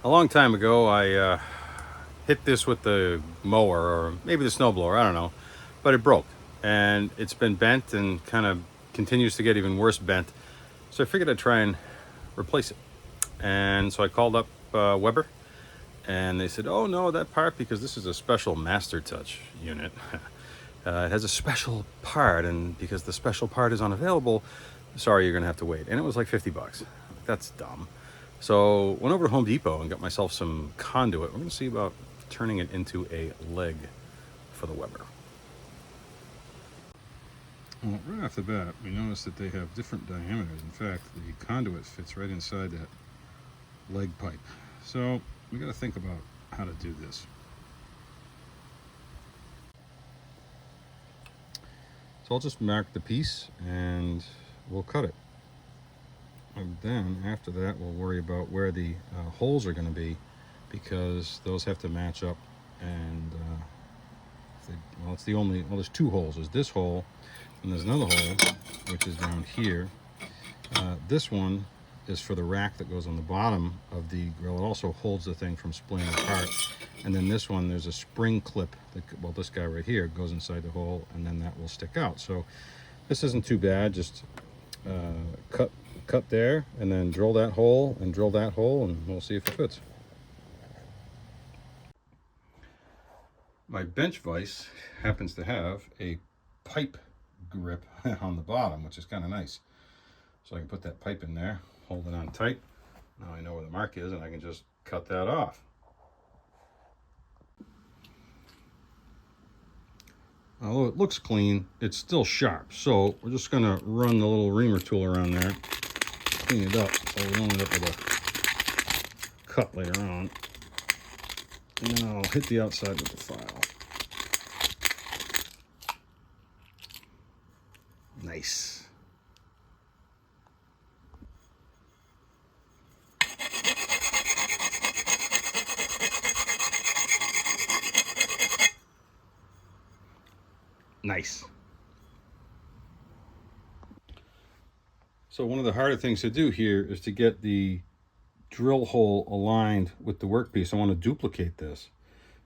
A long time ago, I hit this with the mower or maybe the snowblower, I don't know, but it broke and it's been bent and kind of continues to get even worse bent. So I figured I'd try and replace it. And so I called up Weber, and they said, "Oh no, that part, because this is a special Master Touch unit. It has a special part, and because the special part is unavailable, sorry, you're gonna have to wait." And it was like $50. That's dumb. So went over to Home Depot and got myself some conduit. We're gonna see about turning it into a leg for the Weber. Well, right off the bat, we notice that they have different diameters. In fact, the conduit fits right inside that leg pipe. So we got to think about how to do this. So I'll just mark the piece and we'll cut it. And then after that, we'll worry about where the holes are going to be, because those have to match up. And well, it's the only, well, there's two holes. There's this hole and there's another hole, which is down here. This one is for the rack that goes on the bottom of the grill. It also holds the thing from splitting apart. And then this one, there's a spring clip that, well, this guy right here goes inside the hole, and then that will stick out. So this isn't too bad. Just cut there, and then drill that hole and drill that hole, and we'll see if it fits. My bench vise happens to have a pipe grip on the bottom, which is kind of nice. So I can put that pipe in there, hold it on tight. Now I know where the mark is, and I can just cut that off. Although it looks clean, it's still sharp. So we're just gonna run the little reamer tool around there, clean it up, so we don't end up with a cut later on. And then I'll hit the outside with the file. Nice. Nice. So one of the harder things to do here is to get the drill hole aligned with the workpiece. I want to duplicate this.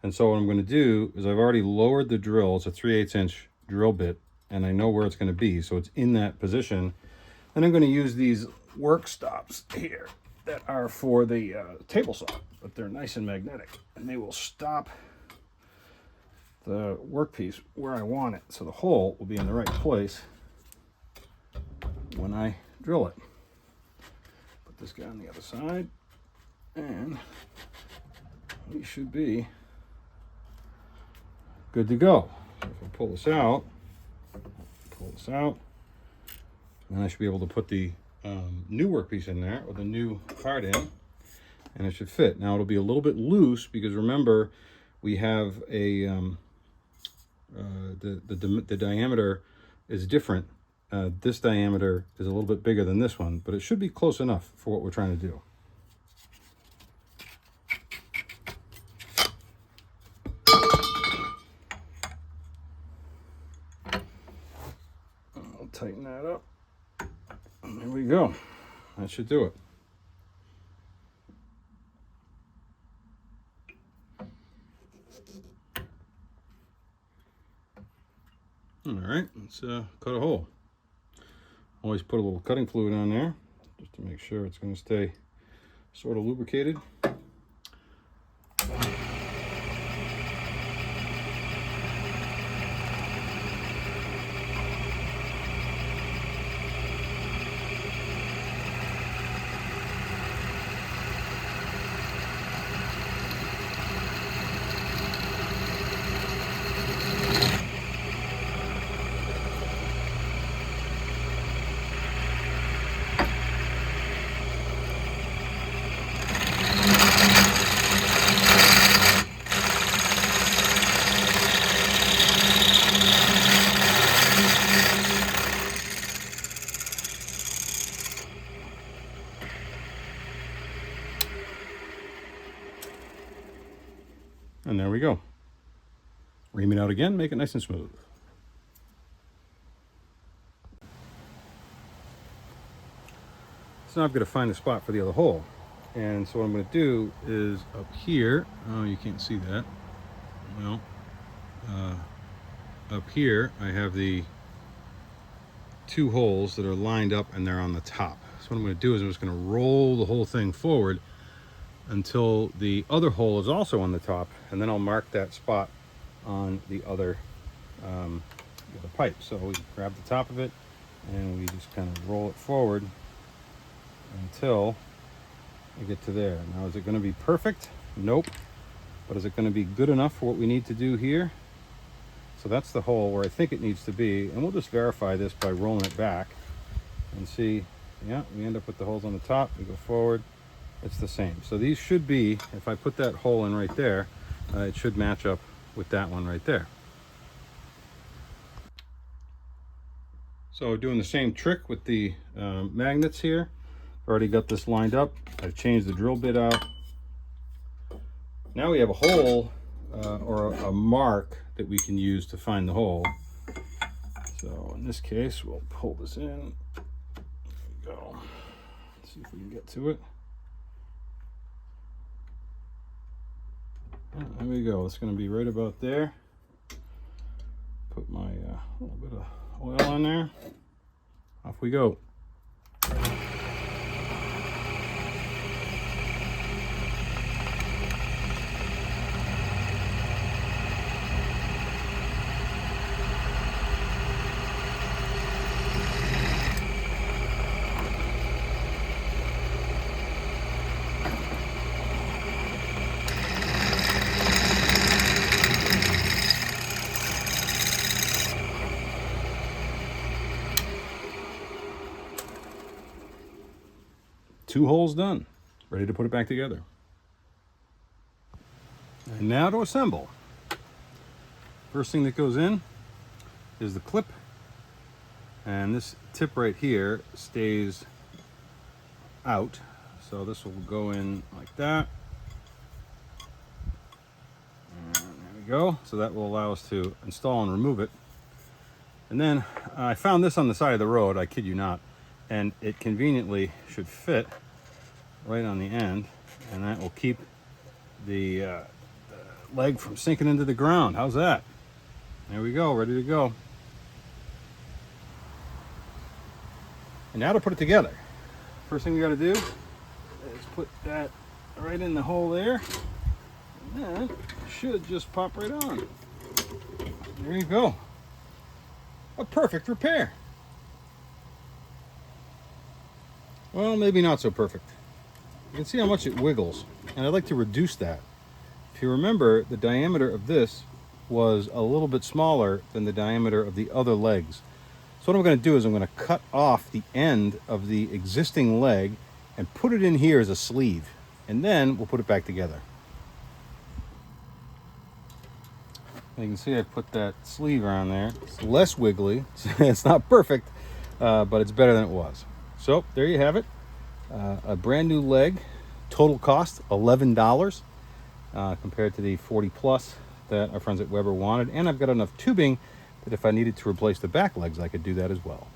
And so what I'm going to do is I've already lowered the drill. It's a 3/8 inch drill bit, and I know where it's going to be. So it's in that position. And I'm going to use these work stops here that are for the table saw, but they're nice and magnetic, and they will stop the workpiece where I want it. So the hole will be in the right place when I drill it. Put this guy on the other side, and we should be good to go. So if I pull this out, then I should be able to put the new workpiece in there, or the new part in, and it should fit. Now it'll be a little bit loose because remember, we have a the diameter is different. This diameter is a little bit bigger than this one, but it should be close enough for what we're trying to do. I'll tighten that up. And there we go. That should do it. All right, let's cut a hole. Always put a little cutting fluid on there just to make sure it's going to stay sort of lubricated. And there we go. Ream it out again, make it nice and smooth. So now I've got to find the spot for the other hole. And so what I'm going to do is up here, oh, you can't see that. Well, up here I have the 2 holes that are lined up and they're on the top. So what I'm going to do is I'm just going to roll the whole thing forward until the other hole is also on the top, and then I'll mark that spot on the other pipe. So we grab the top of it and we just kind of roll it forward until we get to there. Now, is it going to be perfect? Nope. But is it going to be good enough for what we need to do here? So that's the hole where I think it needs to be, and we'll just verify this by rolling it back and see. Yeah, we end up with the holes on the top. We go forward, it's the same. So these should be, if I put that hole in right there, it should match up with that one right there. So doing the same trick with the magnets here. Already got this lined up. I've changed the drill bit out. Now we have a hole or a mark that we can use to find the hole. So in this case, we'll pull this in. There we go. Let's see if we can get to it. There we go. It's going to be right about there. Put my little bit of oil on there. Off we go. Two holes done, ready to put it back together. And now to assemble. First thing that goes in is the clip, and this tip right here stays out, so this will go in like that. And there we go. So that will allow us to install and remove it. And then I found this on the side of the road, I kid you not, and it conveniently should fit right on the end, and that will keep the leg from sinking into the ground. How's that? There we go, ready to go. And now to put it together. First thing we got to do is put that right in the hole there, and then it should just pop right on. There you go. A perfect repair. Well, maybe not so perfect. You can see how much it wiggles, and I'd like to reduce that. If you remember, the diameter of this was a little bit smaller than the diameter of the other legs. So what I'm going to do is I'm going to cut off the end of the existing leg and put it in here as a sleeve, and then we'll put it back together. And you can see I put that sleeve around there. It's less wiggly. It's not perfect, but it's better than it was. So there you have it. A brand new leg, total cost $11 compared to the 40 plus that our friends at Weber wanted. And I've got enough tubing that if I needed to replace the back legs, I could do that as well.